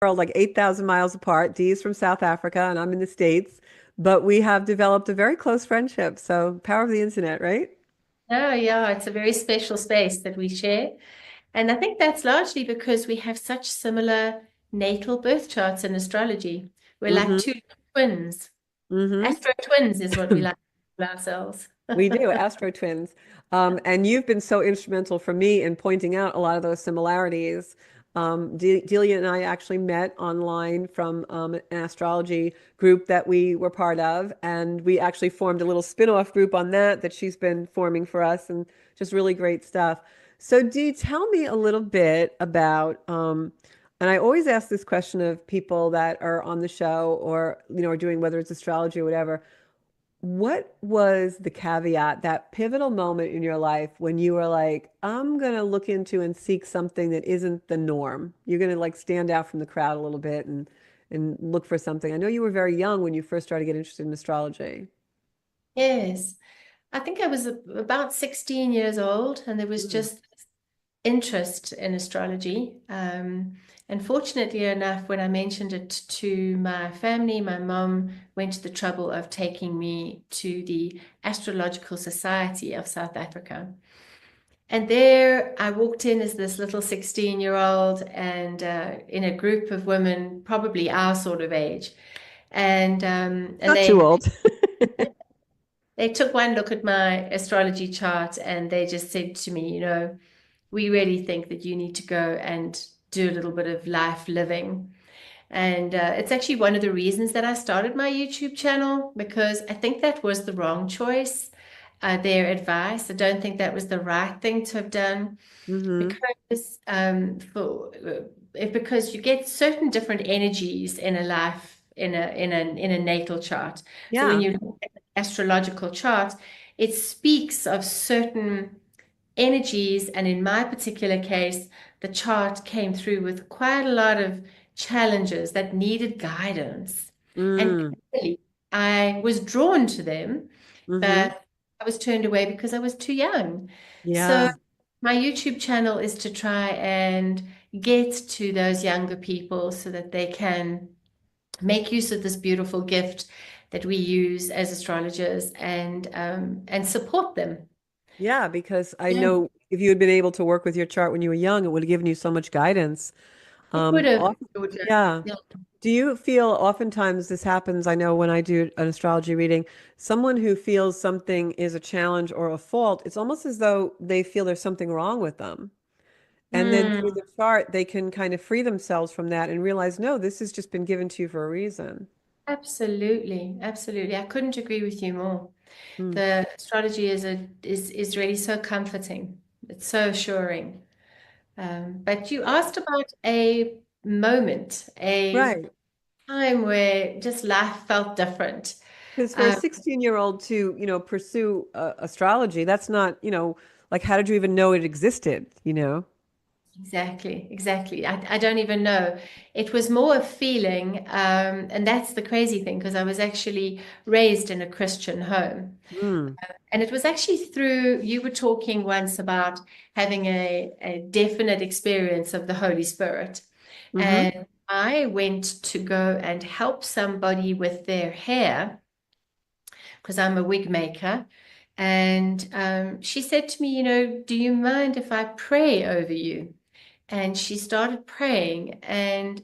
world, like 8,000 miles apart. Dee is from South Africa and I'm in the States, but we have developed a very close friendship. So, power of the internet, right? Oh, yeah, it's a very special space that we share. And I think that's largely because we have such similar natal birth charts in astrology. We're like Mm-hmm. two twins. Mm-hmm. Astro twins is what we like to call ourselves. We do, Astro Twins. And you've been so instrumental for me in pointing out a lot of those similarities. Delia and I actually met online from an astrology group that we were part of, and we actually formed a little spin-off group on that she's been forming for us, and just really great stuff. So, Dee, tell me a little bit about, and I always ask this question of people that are on the show or, are doing whether it's astrology or whatever. What was the caveat, that pivotal moment in your life when you were like, I'm going to look into and seek something that isn't the norm? You're going to like stand out from the crowd a little bit and look for something. I know you were very young when you first started getting interested in astrology. Yes. I think I was about 16 years old, and there was Mm. just interest in astrology. And fortunately enough, when I mentioned it to my family, my mom went to the trouble of taking me to the Astrological Society of South Africa. And there I walked in as this little 16-year-old and in a group of women, probably our sort of age. And Not too old. they took one look at my astrology chart and they just said to me, we really think that you need to go and do a little bit of life living. And it's actually one of the reasons that I started my YouTube channel because I think that was the wrong choice. Their advice. I don't think that was the right thing to have done Hmm. because you get certain different energies in a life in a natal chart. So when Yeah. you look at the astrological chart, it speaks of certain energies. And in my particular case, the chart came through with quite a lot of challenges that needed guidance. And Mm. clearly, I was drawn to them, Hmm. but I was turned away because I was too young. So Yeah. my YouTube channel is to try and get to those younger people so that they can make use of this beautiful gift that we use as astrologers and support them. Yeah, because I Yeah. know if you had been able to work with your chart when you were young, it would have given you so much guidance. It would have, Often, Georgia. yeah. Yeah. Do you feel oftentimes this happens? I know when I do an astrology reading, someone who feels something is a challenge or a fault, it's almost as though they feel there's something wrong with them. And then through Mm, the chart, they can kind of free themselves from that and realize, no, this has just been given to you for a reason. absolutely, absolutely. I couldn't agree with you more. Mm. The astrology is really so comforting. It's so assuring. But you asked about a moment, a Right. time where just life felt different. Because for a Um, 16-year-old to, pursue astrology, that's not, like how did you even know it existed, you know? Exactly, exactly. I don't even know. It was more a feeling, and that's the crazy thing, because I was actually raised in a Christian home. Mm. And it was actually through, you were talking once about having a definite experience of the Holy Spirit. Hmm. And I went to go and help somebody with their hair because I'm a wig maker. And she said to me, do you mind if I pray over you? And she started praying, and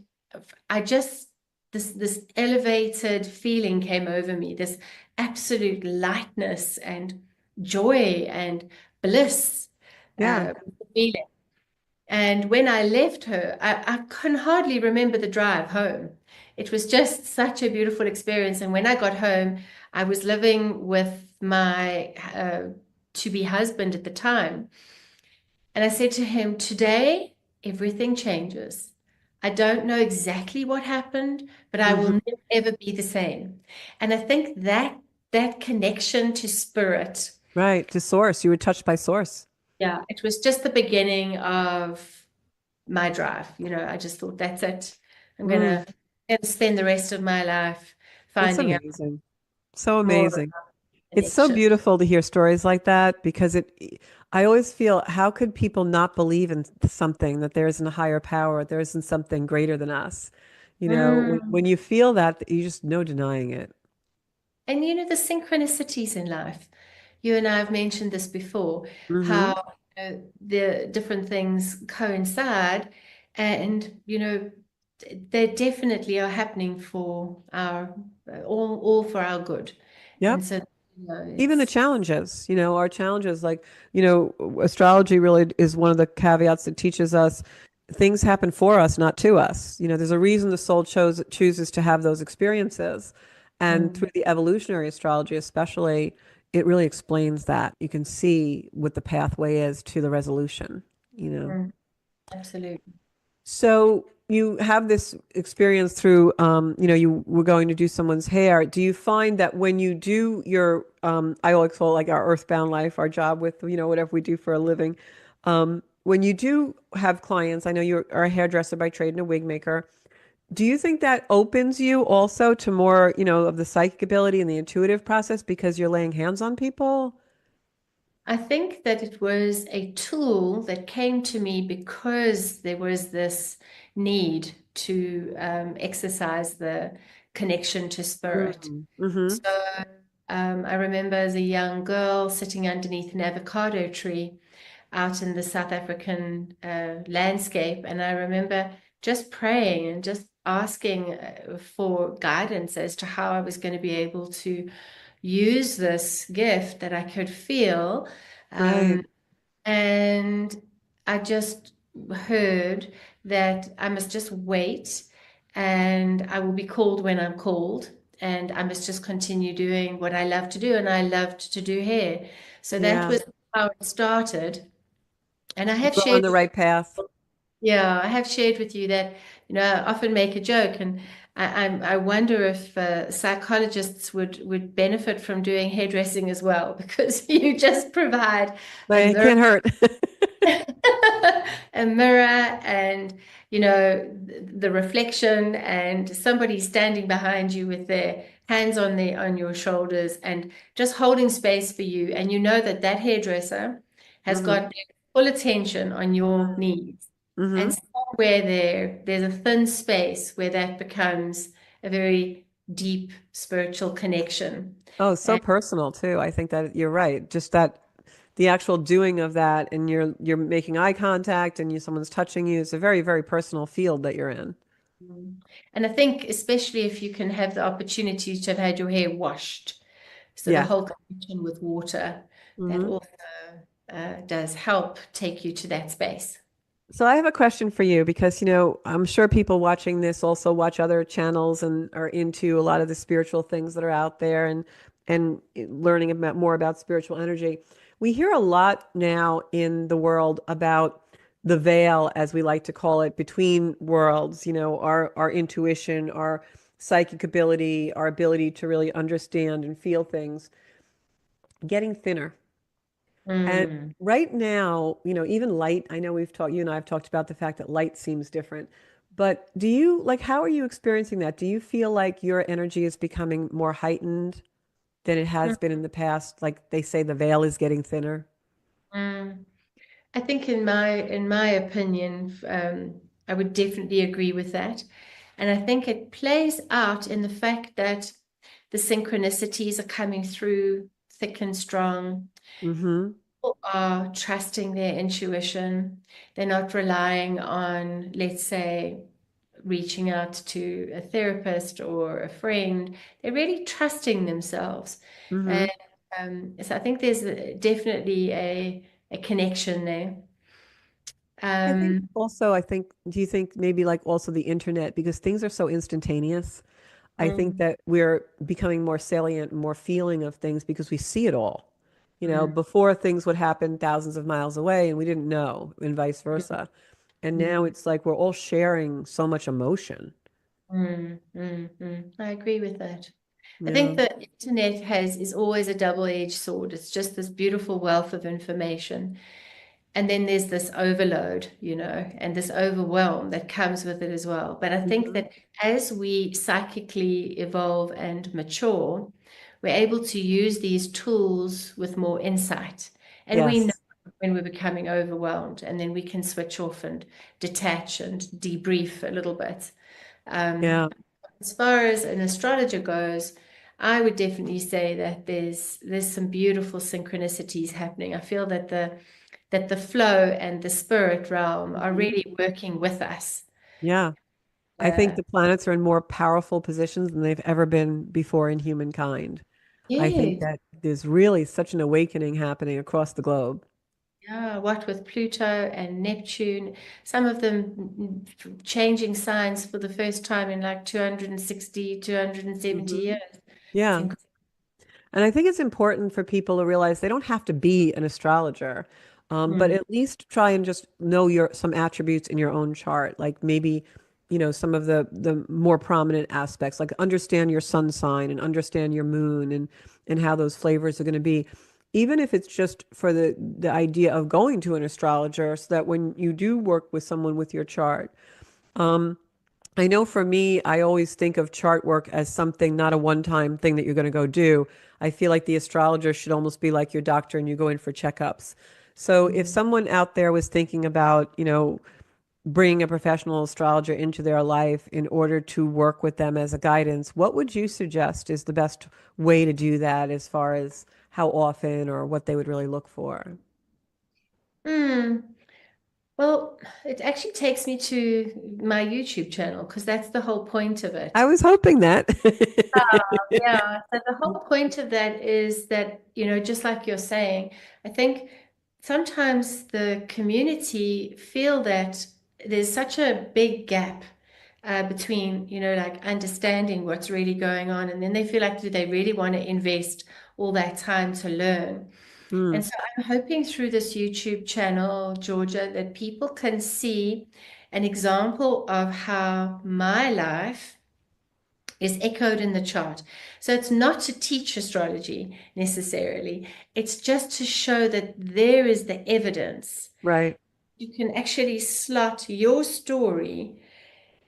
I just this elevated feeling came over me, this absolute lightness and joy and bliss Yeah. feeling. And when I left her, I can hardly remember the drive home. It was just such a beautiful experience. And when I got home, I was living with my to-be husband at the time. And I said to him, today, everything changes. I don't know exactly what happened, but I will Hmm. never ever be the same. And I think that connection to spirit, Right. To source. You were touched by source. yeah, it was just the beginning of my drive. I just thought that's it. I'm Mm. gonna spend the rest of my life That's finding out amazing. So more. amazing. It's so connection. beautiful to hear stories like that because I always feel, how could people not believe in something, that there isn't a higher power, there isn't something greater than us? When Mm. you feel that, you just no denying it. And the synchronicities in life. You and I have mentioned this before, Hmm. how the different things coincide, and they definitely are happening for our all for our good. And Yep. so, Even the it's challenges, our challenges, like, astrology really is one of the caveats that teaches us things happen for us, not to us. There's a reason the soul chooses to have those experiences. And mm, through the evolutionary astrology, especially, it really explains that. You can see what the pathway is to the resolution, you know. mm, absolutely. So you have this experience through, you were going to do someone's hair. Do you find that when you do your, I always call it like our earthbound life, our job with, whatever we do for a living, when you do have clients, I know you are a hairdresser by trade and a wig maker. Do you think that opens you also to more, of the psychic ability and the intuitive process because you're laying hands on people? I think that it was a tool that came to me because there was this need to exercise the connection to spirit. Mm-hmm. So I remember as a young girl sitting underneath an avocado tree out in the South African landscape. And I remember just praying and just asking for guidance as to how I was going to be able to use this gift that I could feel. Um, Right. and I just heard that I must just wait and I will be called when I'm called. And I must just continue doing what I love to do. And I loved to do hair. So that Yeah. was how it started. And I have You were on shared the with, right path. yeah, I have shared with you that, I often make a joke, and I wonder if psychologists would benefit from doing hairdressing as well, because you just provide a But it mirror can't hurt. a mirror and the reflection and somebody standing behind you with their hands on your shoulders and just holding space for you, and that that hairdresser has Hmm. got their full attention on your needs, and Hmm. somewhere there's a thin space where that becomes a very deep spiritual connection. Oh, so personal too. I think that you're right. Just that the actual doing of that, and you're making eye contact and someone's touching you. It's a very, very personal field that you're in. And I think, especially if you can have the opportunity to have had your hair washed, so the Yeah. whole connection with water, that Hmm. also does help take you to that space. So I have a question for you because, I'm sure people watching this also watch other channels and are into a lot of the spiritual things that are out there, and learning about more about spiritual energy. We hear a lot now in the world about the veil, as we like to call it, between worlds, our intuition, our psychic ability, our ability to really understand and feel things getting thinner. And Mm. right now, even light, I know you and I have talked about the fact that light seems different. But how are you experiencing that? Do you feel like your energy is becoming more heightened than it has been in the past? Like they say the veil is getting thinner. Mm. I think in my opinion, I would definitely agree with that. And I think it plays out in the fact that the synchronicities are coming through thick and strong. Mm-hmm. People are trusting their intuition. They're not relying on, let's say, reaching out to a therapist or a friend. They're really trusting themselves. Mm-hmm. And so I think there's definitely a connection there. Um, Do you think maybe like also the internet, because things are so instantaneous? I think mm, that we're becoming more salient and more feeling of things because we see it all. mm, Before things would happen thousands of miles away and we didn't know, and vice versa. And now mm, it's like we're all sharing so much emotion. I agree with that. I Yeah. think the internet is always a double-edged sword. It's just this beautiful wealth of information. And then there's this overload, and this overwhelm that comes with it as well. But I think Hmm. that as we psychically evolve and mature, we're able to use these tools with more insight. And we know Yes. when we're becoming overwhelmed, and then we can switch off and detach and debrief a little bit. Um, Yeah. as far as an astrologer goes, I would definitely say that there's some beautiful synchronicities happening. I feel that the flow and the spirit realm are Mhm. really working with us. Yeah. I think Uh, the planets are in more powerful positions than they've ever been before in humankind. I think yes, that there's really such an awakening happening across the globe. yeah, what with Pluto and Neptune, some of them changing signs for the first time in like 260, 270 Hmm. years. It's Yeah. incredible. And I think it's important for people to realize they don't have to be an astrologer, but Mm, at least try and just know your some attributes in your own chart, like maybe, some of the more prominent aspects, like understand your sun sign and understand your moon and how those flavors are going to be, even if it's just for the idea of going to an astrologer, so that when you do work with someone with your chart. I know for me, I always think of chart work as something, not a one-time thing that you're going to go do. I feel like the astrologer should almost be like your doctor and you go in for checkups. So if mm. someone out there was thinking about, bringing a professional astrologer into their life in order to work with them as a guidance, what would you suggest is the best way to do that as far as how often or what they would really look for? Mm. Well, it actually takes me to my YouTube channel because that's the whole point of I it. was hoping that. Yeah, so the whole point of that is that, just like you're saying, I think sometimes the community feel that there's such a big gap between, like understanding what's really going on, and then they feel like, do they really want to invest all that time to learn? And Mm, so I'm hoping through this YouTube channel, Georgia, that people can see an example of how my life is echoed in the chart. So it's not to teach astrology necessarily, it's just to show that there is the evidence. right. You can actually slot your story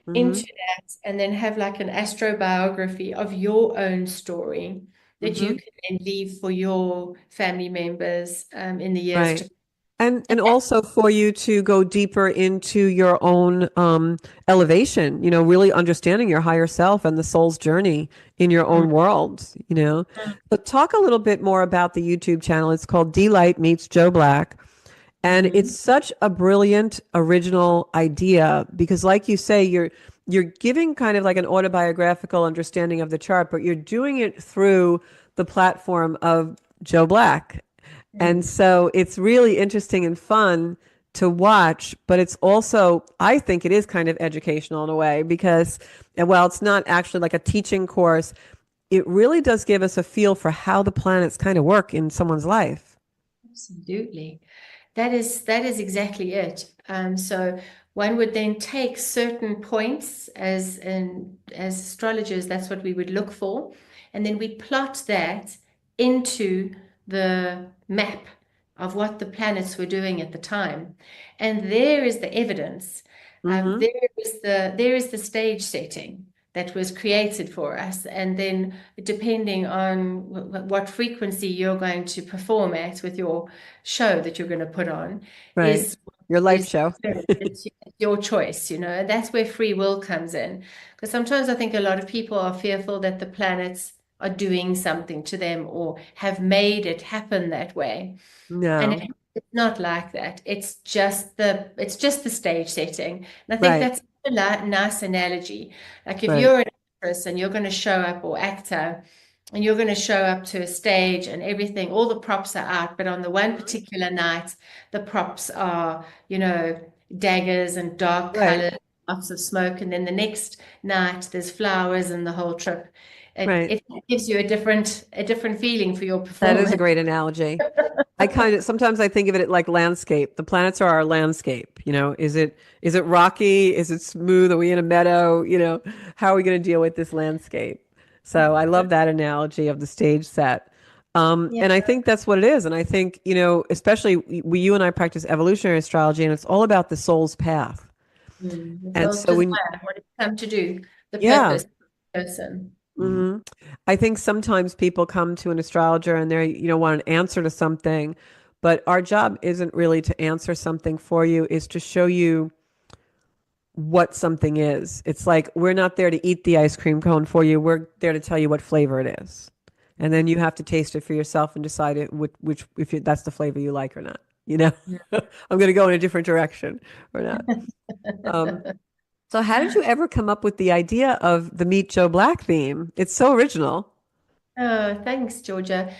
Hmm. into that and then have like an astrobiography of your own story that you Hmm. can then leave for your family members in the years Right. to And also for you to go deeper into your own elevation, really understanding your higher self and the soul's journey in your come. own world. But talk a little bit more about the YouTube channel. It's called D-Light Meets Joe Black. And it's Mhm. such a brilliant original idea because like you say, you're giving kind of like an autobiographical understanding of the chart, but you're doing it through the platform of Joe Black. And Mm. so it's really interesting and fun to watch, but it's also, I think it is kind of educational in a way because, and while it's not actually like a teaching course, it really does give us a feel for how the planets kind of work in someone's life. Absolutely. That is exactly it. So one would then take certain points as astrologers, that's what we would look for, and then we plot that into the map of what the planets were doing at the time. And there is the evidence. Hmm. There is the stage setting that was created for us. And then depending on what frequency you're going to perform at with your show that you're going to put on Right. is Your life is show. it's your choice, that's where free will comes in. Because sometimes I think a lot of people are fearful that the planets are doing something to them or have made it happen that way. And No. it's not like that. It's just the stage setting. And I think Right. that's a nice analogy. Like if Right. you're an actress and you're going to show up, or actor, and you're going to show up to a stage and everything, all the props are out, but on the one Mhm. particular night, the props are, daggers and dark Right. colors, lots of smoke, and then the next night there's flowers and the whole trip. It, Right. it gives you a different feeling for your That is a performance. great analogy. I kind of sometimes I think of it like landscape. The planets are our landscape. Is it rocky? Is it smooth? Are we in a meadow? How are we going to deal with this landscape? So I love that analogy of the stage set. Yeah. And I think that's what it is. And I think, especially you and I practice evolutionary astrology, and it's all about the soul's path. The And soul's so when, desire, what it's come to do, the yeah, purpose of the person. hmm I think sometimes people come to an astrologer and they want an answer to something, but our job isn't really to answer something for you, is to show you what something is. It's like we're not there to eat the ice cream cone for you. We're there to tell you what flavor it is. And then you have to taste it for yourself and decide which if that's the flavor you like or not. You know, Yeah. I'm going to go in a different direction or not. Um, so how did you ever come up with the idea of the Meet Joe Black theme? It's so original. Oh, thanks, Georgia.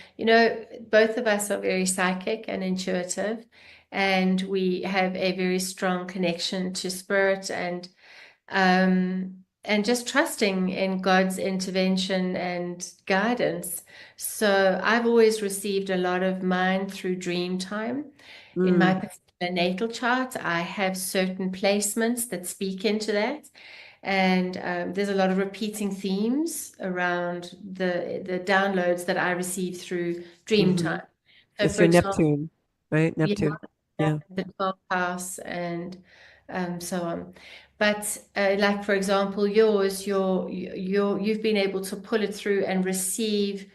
Both of us are very psychic and intuitive, and we have a very strong connection to spirit and just trusting in God's intervention and guidance. So I've always received a lot of mine through dream time. In my Mm, particular natal chart, I have certain placements that speak into that. And there's a lot of repeating themes around the downloads that I receive through dream hmm time. So, It's for your example, Neptune, right? yeah, Neptune. Yeah. the 12th house and so on. But like for example, you've been able to pull it through and receive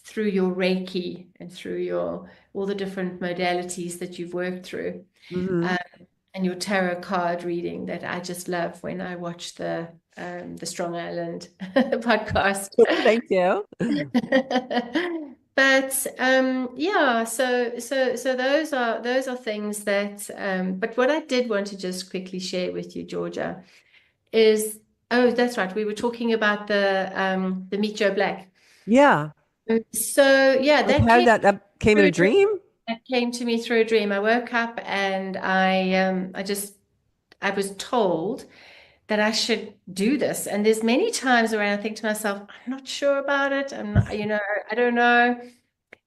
through your Reiki and through your all the different modalities that you've worked through, hmm um, and your tarot card reading that I just love when I watch the Strong Island podcast. Thank you. But yeah, so those are things that but what I did want to just quickly share with you, Georgia, is oh, that's right. We were talking about the Meet Joe Black. Yeah. So yeah, Like how did that came in a through, dream? that came to me through a dream. I woke up and I was told that I should do this. And there's many times where I think to myself, I'm not sure about it. I'm not, I don't know,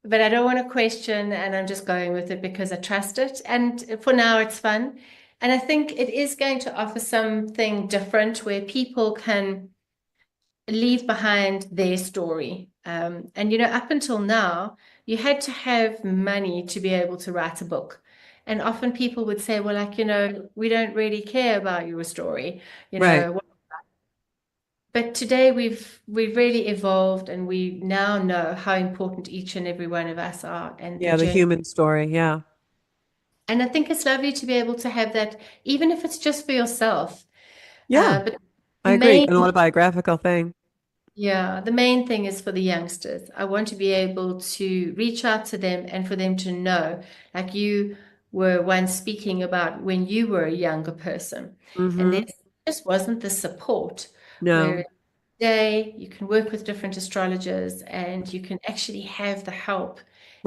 but I don't want to question, and I'm just going with it because I trust it. And for now, it's fun. And I think it is going to offer something different where people can leave behind their story. And up until now, you had to have money to be able to write a book. And often people would say, well, like, we don't really care about your story, you Right. know. But today we've really evolved and we now know how important each and every one of us are and the Yeah, the journey. human story. Yeah. And I think it's lovely to be able to have that, even if it's just for yourself. Yeah, But the I agree. main An autobiographical thing. Yeah, the main thing is for the youngsters. I want to be able to reach out to them and for them to know, like you were once speaking about when you were a younger person, and there hmm just wasn't the support. No. Where today you can work with different astrologers and you can actually have the help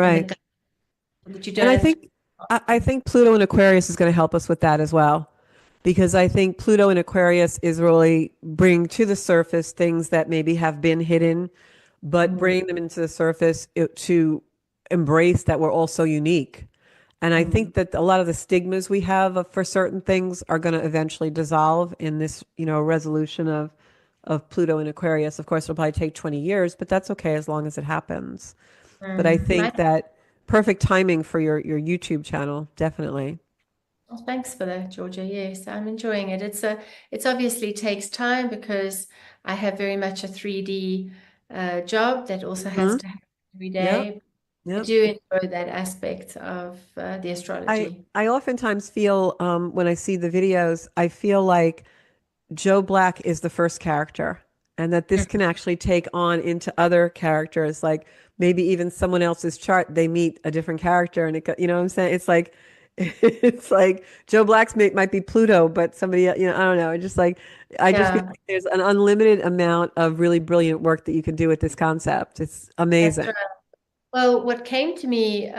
and the Right. guidance that you And don't have to. I think Pluto in Aquarius is going to help us with that as well. Because I think Pluto in Aquarius is really bringing to the surface things that maybe have been hidden, but Mm, bringing them into the surface to embrace that we're all so unique. And I mm, think that a lot of the stigmas we have for certain things are going to eventually dissolve in this, resolution of Pluto in Aquarius. Of course, it'll probably take 20 years, but that's okay as long as it happens. But I My think that perfect timing for your YouTube channel, definitely. Well, thanks for that, Georgia. Yes, I'm enjoying it. It's obviously takes time because I have very much a 3D job that also has hmm to happen every Yep. day. I Yep. do enjoy that aspect of the I astrology. I oftentimes feel when I see the videos, I feel like Joe Black is the first character, and that this can actually take on into other characters, like maybe even someone else's chart. They meet a different character, and you know what I'm saying? It's like it's like Joe Black's might be Pluto, but somebody I don't know. It's just like I just feel Yeah, like there's an unlimited amount of really brilliant work that you can do with this concept. It's that's amazing. right. Well, what came to me,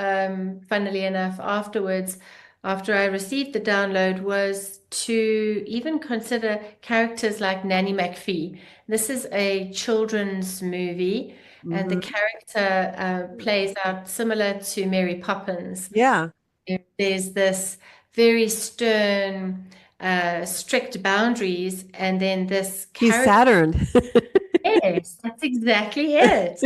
funnily enough, afterwards, after I received the download, was to even consider characters like Nanny McPhee. This is a children's movie, and the hmm character plays out similar to Mary Poppins. Yeah, There's this very stern, strict boundaries, and then this he's character. Saturn. Yes, that's exactly it.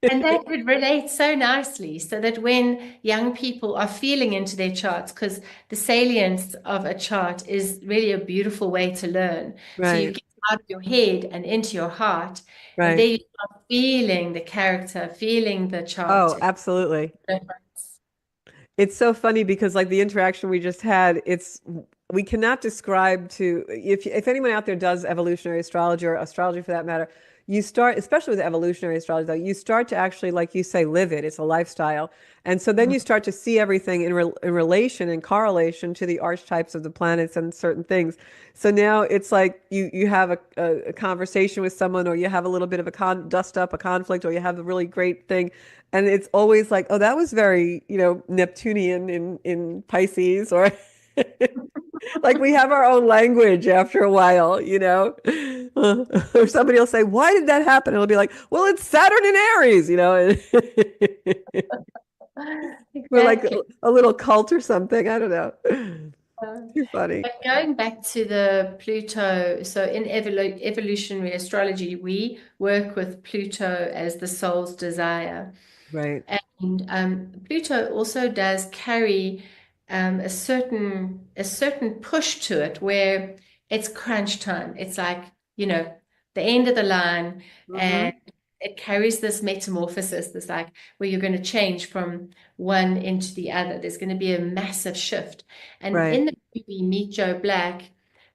And that would relate so nicely so that when young people are feeling into their charts, because the salience of a chart is really a beautiful way to learn. So you Right. get to out of your head and into your heart. And there Right. you start feeling the character, feeling the chart. Oh, absolutely. Difference. It's so funny because like the interaction we just had, it's we cannot describe to if anyone out there does evolutionary astrology or astrology for that matter, you start, especially with evolutionary astrology, though, you start to actually, like you say, live it. It's a lifestyle. And so then you start to see everything in relation and correlation to the archetypes of the planets and certain things. So now it's like you have a conversation with someone, or you have a little bit of a dust up a conflict, or you have a really great thing. And it's always like, oh, that was very, Neptunian in Pisces, or like we have our own language after a while, you know? Or somebody will say, why did that happen? And it'll be like, well, it's Saturn in Aries, you know? We're like Exactly. a little cult or something. I don't know. Too funny. But going back to the Pluto, so in evolutionary astrology, we work with Pluto as the soul's desire. Right. And Pluto also does carry a certain push to it where it's crunch time. It's like, the end of the line, Mm-hmm. and it carries this metamorphosis, this like where you're going to change from one into the other. There's going to be a massive shift. And Right. in the movie Meet Joe Black,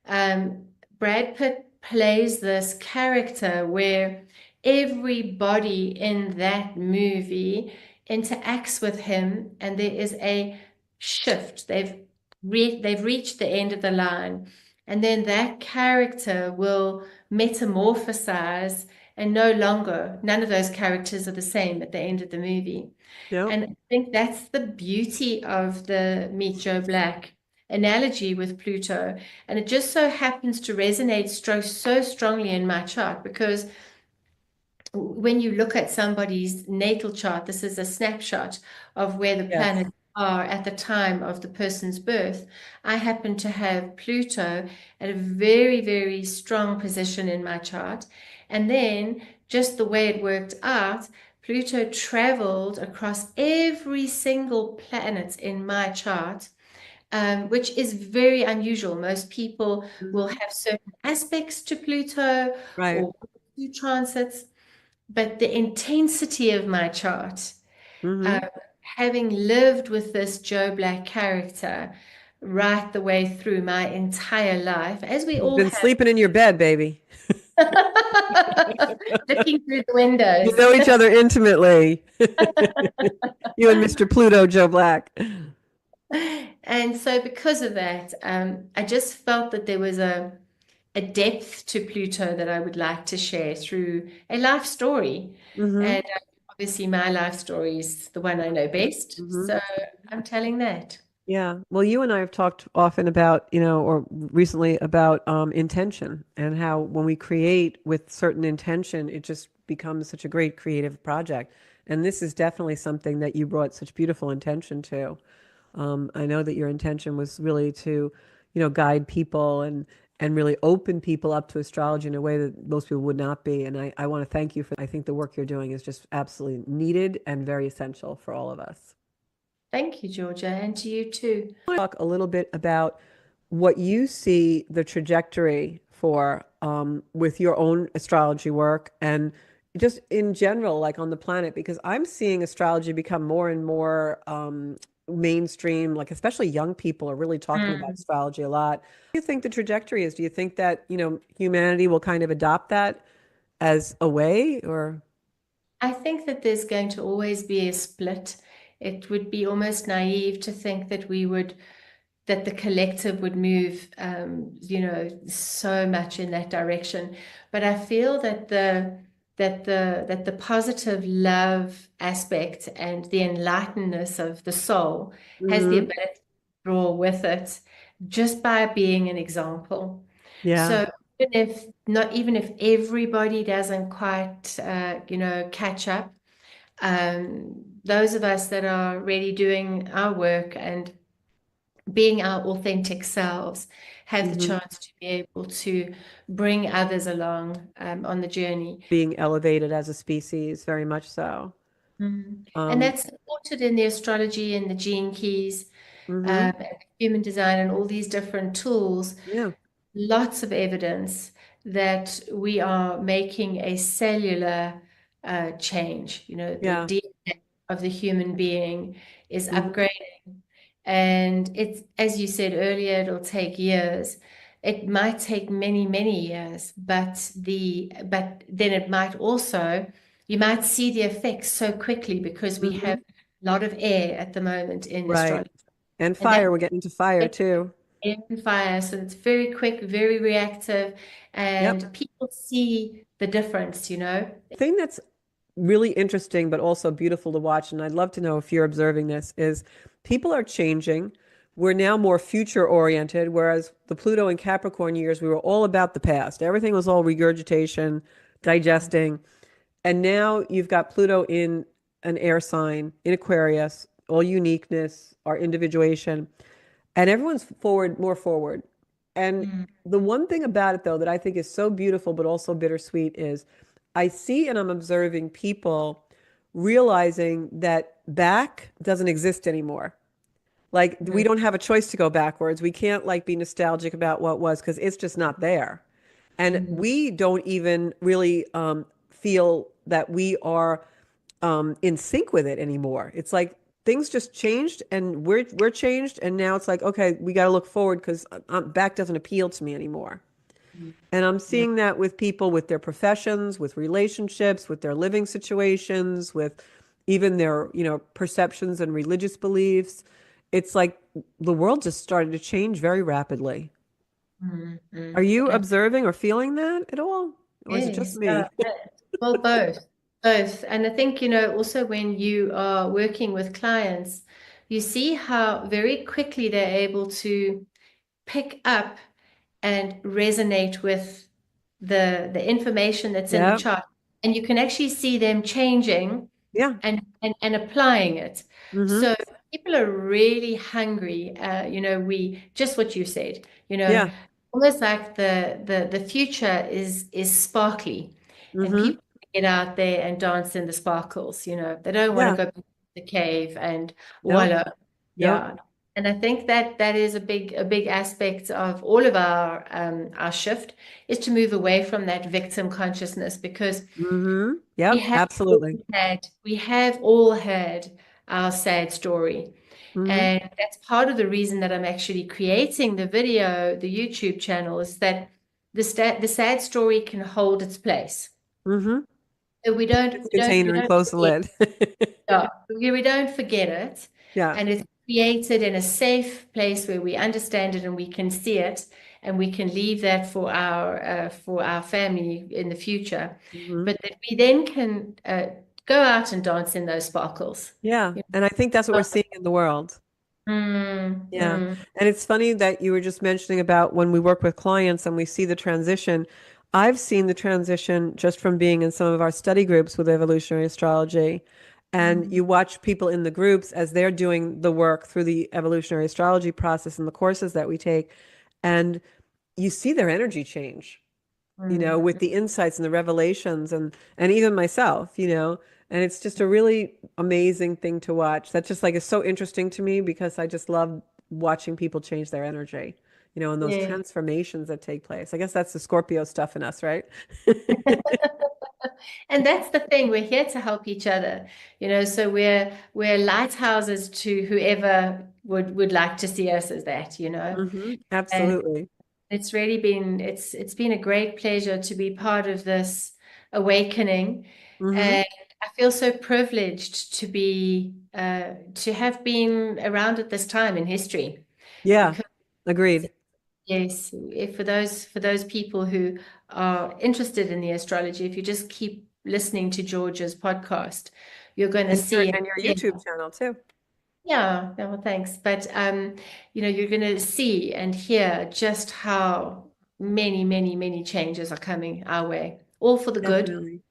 um, Brad Pitt plays this character where everybody in that movie interacts with him, and there is a shift. They've reached the end of the line, and then that character will metamorphosize, and no longer none of those characters are the same at the end of the movie. Yep. And I think that's the beauty of the Meet Joe Black analogy with Pluto. And it just so happens to resonate so strongly in my chart because when you look at somebody's natal chart, this is a snapshot of where the Yes. planets are at the time of the person's birth. I happen to have Pluto at a very, very strong position in my chart. And then just the way it worked out, Pluto traveled across every single planet in my chart, which is very unusual. Most people will Hmm. have certain aspects to Pluto Right. or transits, but the intensity of my chart, uh, Hmm. having lived with this Joe Black character right the way through my entire life, as we You've all been have, sleeping in your bed, baby. looking through the You windows. know each other intimately. You and Mr. Pluto, Joe Black. And so, because of that, I just felt that there was a depth to Pluto that I would like to share through a life story. Hmm. And obviously, my life story is the one I know best. Hmm. So, I'm telling that. Yeah. Well, you and I have talked often about, or recently about intention, and how when we create with certain intention, it just becomes such a great creative project. And this is definitely something that you brought such beautiful intention to. I know that your intention was really to, guide people and really open people up to astrology in a way that most people would not be. And I want to thank you for, I think the work you're doing is just absolutely needed and very essential for all of us. Thank you, Georgia, and to you too. Talk a little bit about what you see the trajectory for with your own astrology work and just in general, like on the planet, because I'm seeing astrology become more and more mainstream, like especially young people are really talking about Mm. astrology a lot. What do you think the trajectory is? Do you think that, humanity will kind of adopt that as a way, or? I think that there's going to always be a split. It would be almost naive to think that the collective would move, so much in that direction. But I feel that the positive love aspect and the enlightenedness of the soul has the Hmm. ability to draw with it just by being an example. Yeah. So even if everybody doesn't quite, catch up, those of us that are really doing our work and being our authentic selves have the Hmm. chance to be able to bring others along on the journey. Being elevated as a species, very much so. Mm. And Um, that's supported in the astrology and the gene keys, hmm. and human design and all these different tools. Yeah. Lots of evidence that we are making a cellular change. The Yeah. DNA of the human being is Hmm. upgrading. And it's, as you said earlier, it'll take years. It might take many, many years, but then it might also, you might see the effects so quickly because we have Hmm. a lot of air at the moment in Right. astrology. And And that fire, we're getting to fire too. air and fire. So it's very quick, very reactive, Yep. and people see the difference. Thing that's really interesting, but also beautiful to watch, and I'd love to know if you're observing this, is people are changing. We're now more future oriented, whereas the Pluto and Capricorn years, we were all about the past. Everything was all regurgitation, digesting. And now you've got Pluto in an air sign, in Aquarius, all uniqueness, our individuation, and everyone's forward, more forward. And Mm, the one thing about it, though, that I think is so beautiful but also bittersweet is I see and I'm observing people realizing that back doesn't exist anymore. Like we mm, don't have a choice to go backwards. We can't like be nostalgic about what was because it's just not there. And mm, we don't even really feel that we are in sync with it anymore. It's like things just changed and we're changed, and now it's like okay, we got to look forward because back doesn't appeal to me anymore. mm. And I'm Yeah. seeing that with people, with their professions, with relationships, with their living situations, with even their perceptions and religious beliefs. It's like the world just started to change very rapidly. Mm, Are mm. you observing or feeling that at all? Or is it just Yes. me? Well, both. And I think, also when you are working with clients, you see how very quickly they're able to pick up and resonate with the information that's in the Yeah. chart. And you can actually see them changing Yeah. and applying it. Hmm. So people are really hungry. We just what you said, Yeah. almost like the future is sparkly, and Hmm. people get out there and dance in the sparkles. They don't want to Yeah. go back to the cave and Nope. voila. Nope. Yeah. And I think that is a big aspect of all of our shift is to move away from that victim consciousness because Hmm. we Yep. have all Absolutely. had our sad story. Hmm. And that's part of the reason that I'm actually creating the video, the YouTube channel, is that the sad story can hold its place. Hmm. So we Keep don't its we don't we container and don't close the forget. lid. Yeah, we don't forget it. Yeah. And it's created in a safe place where we understand it and we can see it, and we can leave that for our family in the future. Hmm. But that we then can go out and dance in those sparkles. Yeah. You And I think that's what know? we're seeing in the world. Mm, Yeah. mm, And it's funny that you were just mentioning about when we work with clients and we see the transition. I've seen the transition just from being in some of our study groups with evolutionary astrology. And mm, you watch people in the groups as they're doing the work through the evolutionary astrology process and the courses that we take. And you see their energy change, with mm. the insights and the revelations and even myself, and it's just a really amazing thing to watch. That just like is so interesting to me because I just love watching people change their energy, and those Yeah. transformations that take place. I guess that's the Scorpio stuff in us, right? And that's the thing, we're here to help each other, so we're lighthouses to whoever would like to see us as that. Hmm. And Absolutely. it's been a great pleasure to be part of this awakening. Hmm. And I feel so privileged to have been around at this time in history. Yeah, Because agreed. yes, if for those people who are interested in the astrology, if you just keep listening to George's podcast, you're going to And your see. and your YouTube channel too. Yeah, yeah, well, thanks. But you're going to see and hear just how many, many, many changes are coming our way, all for the good. Definitely.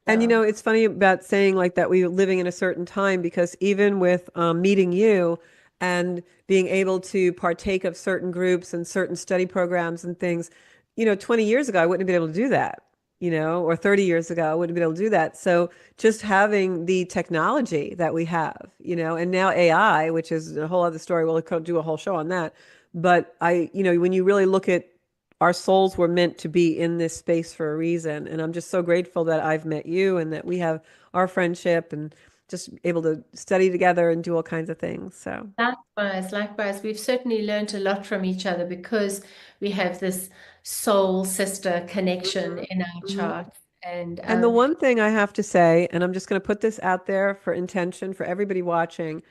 And Yeah. it's funny about saying like that we were living in a certain time because even with meeting you and being able to partake of certain groups and certain study programs and things, 20 years ago, I wouldn't have been able to do that, or 30 years ago, I wouldn't have been able to do that. So just having the technology that we have, and now AI, which is a whole other story, we'll do a whole show on that. But when you really look at our souls were meant to be in this space for a reason. And I'm just so grateful that I've met you and that we have our friendship and just able to study together and do all kinds of things. So, Likewise, likewise. We've certainly learned a lot from each other because we have this soul sister connection mhm, in our mhm. chart. And And the one thing I have to say, and I'm just going to put this out there for intention for everybody watching,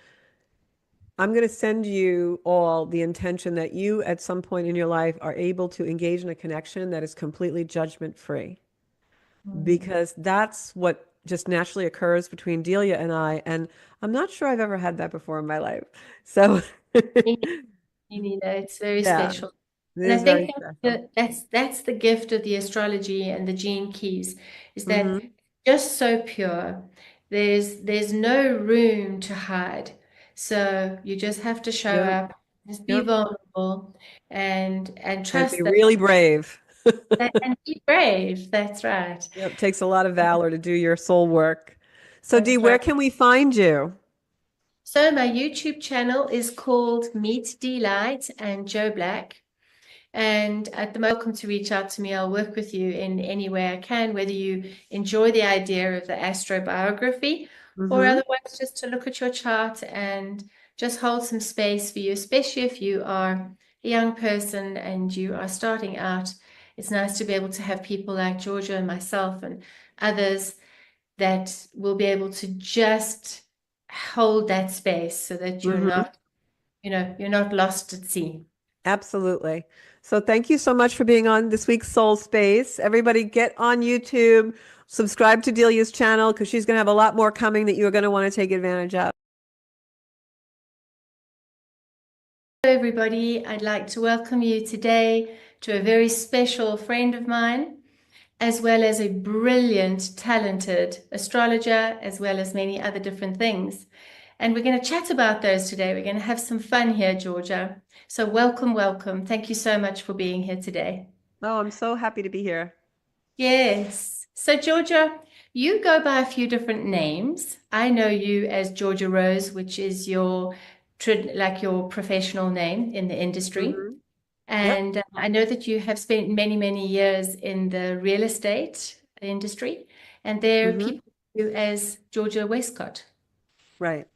I'm going to send you all the intention that you, at some point in your life, are able to engage in a connection that is completely judgment free, mm, because that's what just naturally occurs between Delia and I. And I'm not sure I've ever had that before in my life. So, you know, it's very yeah, special. it And I is very think special. that's the gift of the astrology and the gene keys, is that Hmm. just so pure. There's no room to hide. So you just have to show Yep, up, just be yep. vulnerable and And be trust that really brave. and be brave. That's right. Yep, takes a lot of valor to do your soul work. So, Dee, That's where right. can we find you? So my YouTube channel is called Meet Delight and Joe Black. And at the moment, welcome to reach out to me. I'll work with you in any way I can, whether you enjoy the idea of the astrobiography or Hmm. otherwise just to look at your chart and just hold some space for you, especially if you are a young person and you are starting out. It's nice to be able to have people like Georgia and myself and others that will be able to just hold that space so that you're Hmm. not, you're not lost at sea. Absolutely. So thank you so much for being on this week's Soul Space. Everybody get on YouTube, subscribe to Delia's channel because she's going to have a lot more coming that you're going to want to take advantage of. Hello, everybody. I'd like to welcome you today to a very special friend of mine, as well as a brilliant, talented astrologer, as well as many other different things. And we're going to chat about those today. We're going to have some fun here, Georgia. So, welcome, welcome. Thank you so much for being here today. Oh, I'm so happy to be here. Yes. So, Georgia, you go by a few different names. I know you as Georgia Rose, which is your like your professional name in the industry. Hmm. Yep. And I know that you have spent many, many years in the real estate industry, and there Hmm. people know you as Georgia Westcott. Right.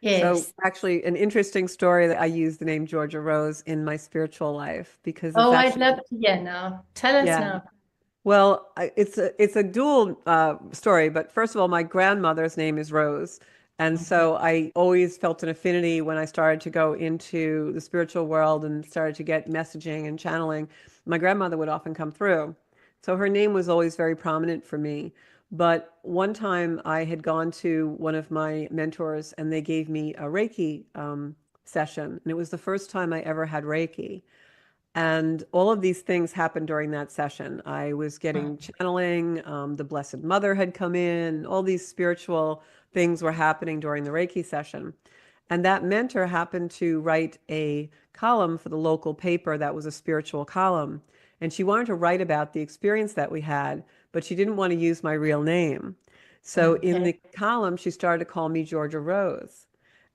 So Yes. actually an interesting story that I use the name Georgia Rose in my spiritual life because it's Oh, I'd actually, love to hear now. Tell us yeah. now. Well, it's a dual story, but first of all, my grandmother's name is Rose, and so I always felt an affinity when I started to go into the spiritual world and started to get messaging and channeling. My grandmother would often come through, so her name was always very prominent for me. But one time I had gone to one of my mentors, and they gave me a Reiki session, and it was the first time I ever had Reiki. And all of these things happened during that session. I was getting channeling, the Blessed Mother had come in, all these spiritual things were happening during the Reiki session. And that mentor happened to write a column for the local paper that was a spiritual column. And she wanted to write about the experience that we had, but she didn't want to use my real name. So in Okay. the column, she started to call me Georgia Rose.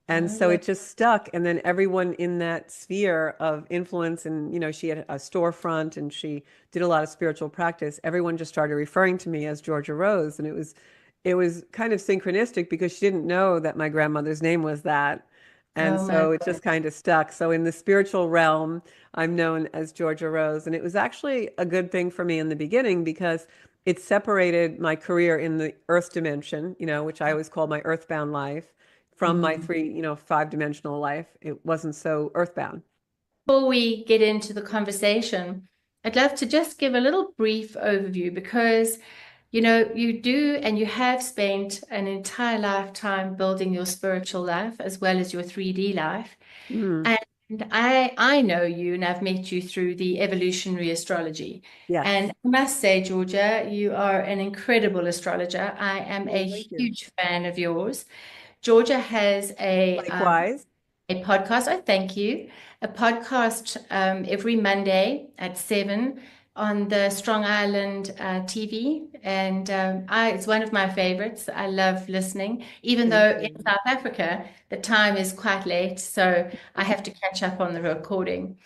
And so Oh, it just stuck. And then everyone in that sphere of influence, and she had a storefront and she did a lot of spiritual practice. Everyone just started referring to me as Georgia Rose. And it was kind of synchronistic because she didn't know that my grandmother's name was that. And oh my so it God. just kind of stuck. So in the spiritual realm, I'm known as Georgia Rose. And it was actually a good thing for me in the beginning because it separated my career in the earth dimension, which I always call my earthbound life from my Mm. three, five-dimensional life. It wasn't so earthbound. Before we get into the conversation, I'd love to just give a little brief overview because, you do and you have spent an entire lifetime building your spiritual life as well as your 3D life. Mm, And I know you and I've met you through the evolutionary astrology. yes. And I must say, Georgia, you are an incredible astrologer. I am Well, a thank you. huge fan of yours. Georgia has Likewise. a podcast. I thank you. A podcast every Monday at 7 on the Strong Island TV. And it's one of my favorites. I love listening, even Thank though in you. South Africa, the time is quite late. So I have to catch up on the recording.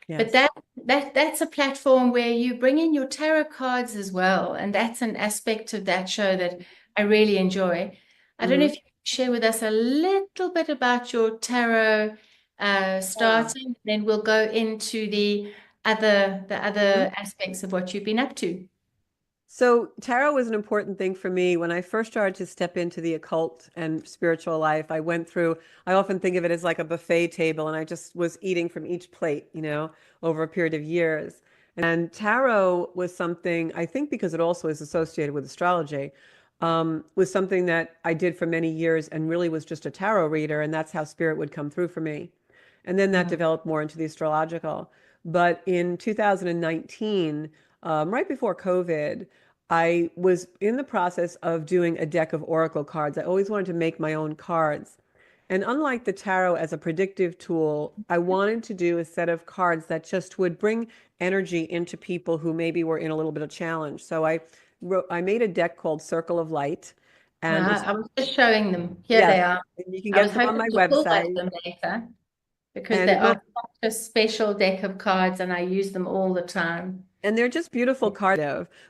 But Yes. that's a platform where you bring in your tarot cards as well, and that's an aspect of that show that I really enjoy. I don't know Hmm. if you can share with us a little bit about your tarot Yeah. starting, then we'll go into the Mhm. other aspects of what you've been up to. So tarot was an important thing for me when I first started to step into the occult and spiritual life. I often think of it as like a buffet table, and I just was eating from each plate, over a period of years. And tarot was something, I think because it also is associated with astrology, was something that I did for many years and really was just a tarot reader, and that's how spirit would come through for me. And then that Mm. developed more into the astrological. But in 2019, right before COVID, I was in the process of doing a deck of oracle cards. I always wanted to make my own cards. And unlike the tarot as a predictive tool, I wanted to do a set of cards that just would bring energy into people who maybe were in a little bit of challenge. So I made a deck called Circle of Light, and it's, I was just showing them. Here yes, they are. and you can I get was them on hoping my to pull one of website. them later because And they are such a special deck of cards and I use them all the time. they're just beautiful cards,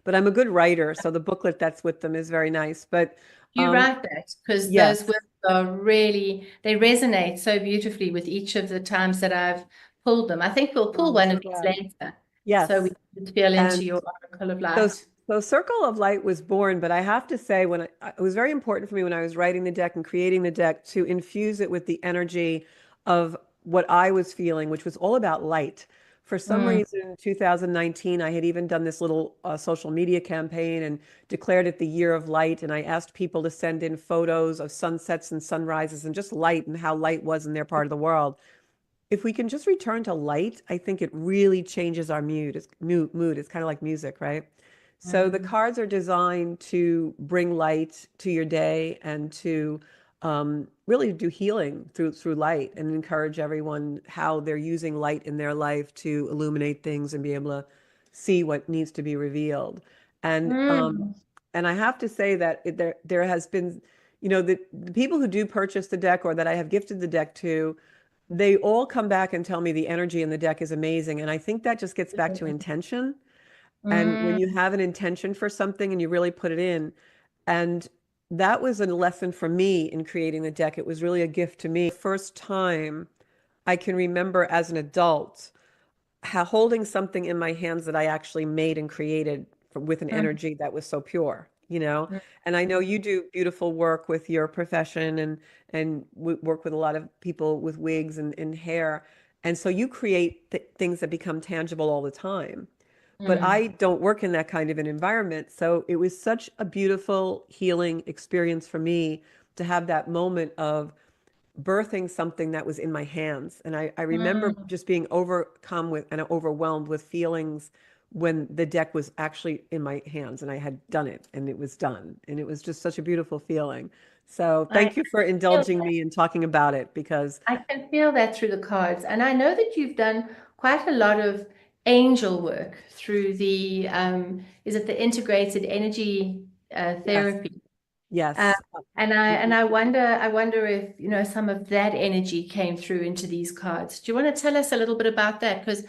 but I'm a good writer, so the booklet that's with them is very nice. But You um, write that because yes, those words are really, they resonate so beautifully with each of the times that I've pulled them. I think we'll oh, pull I'm one so of these glad. later so we Yes. can feel And into your oracle of so, light. so Circle of Light was born, but I have to say, it was very important for me when I was writing the deck and creating the deck to infuse it with the energy of what I was feeling, which was all about light. For some Mm, reason, in 2019, I had even done this little social media campaign and declared it the year of light. And I asked people to send in photos of sunsets and sunrises and just light and how light was in their part of the world. If we can just return to light, I think it really changes our mood. Mood. It's kind of like music, right? So the mm, cards are designed to bring light to your day and to really do healing through light and encourage everyone how they're using light in their life to illuminate things and be able to see what needs to be revealed. And um, mm, and I have to say that there has been, the people who do purchase the deck or that I have gifted the deck to, they all come back and tell me the energy in the deck is amazing. And I think that just gets back to intention. And when you mm. have an intention for something and you really put it in, and that was a lesson for me in creating the deck. It was really a gift to me. First time I can remember as an adult holding something in my hands that I actually made and created with an Mm, energy that was so pure. mm, And I know mm, you do beautiful work with your profession and work with a lot of people with wigs and hair. And so you create th things that become tangible all the time. But mm, I don't work in that kind of an environment. So it was such a beautiful healing experience for me to have that moment of birthing something that was in my hands. And I remember mm. just being overcome with and overwhelmed with feelings when the deck was actually in my hands and I had done it and it was done. And it was just such a beautiful feeling. So I thank you for feel indulging me in talking about it because, I can feel that through the cards. And I know that you've done quite a lot of angel work through is it the integrated energy yes, therapy? Uh, yes. and I wonder if, some of that energy came through into these cards. Do you want to tell us a little bit about that? Because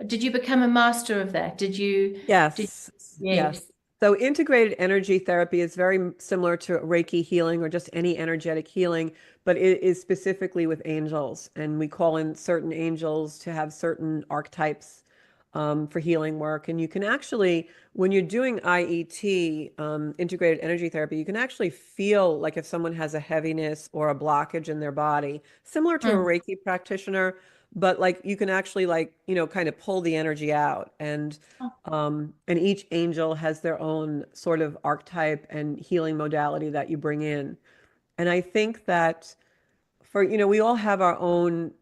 did you become a master of that? Did, Yes, yes. yes. So integrated energy therapy is very similar to Reiki healing or just any energetic healing, but it is specifically with angels. And we call in certain angels to have certain archetypes for healing work. And you can actually, when you're doing IET, integrated energy therapy, you can actually feel like if someone has a heaviness or a blockage in their body, similar to a Mm, Reiki practitioner, but like you can actually like, kind of pull the energy out. And each angel has their own sort of archetype and healing modality that you bring in. And I think that we all have our own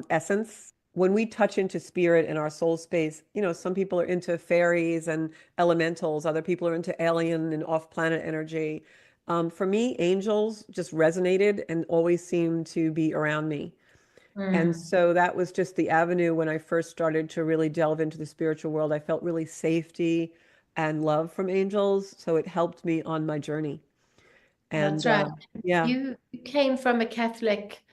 essence. When we touch into spirit and our soul space, some people are into fairies and elementals, other people are into alien and off-planet energy. For me, angels just resonated and always seemed to be around me. And mm. so that was just the avenue when I first started to really delve into the spiritual world. I felt really safety and love from angels. So it helped me on my journey. That's And right. yeah, You came from a Catholic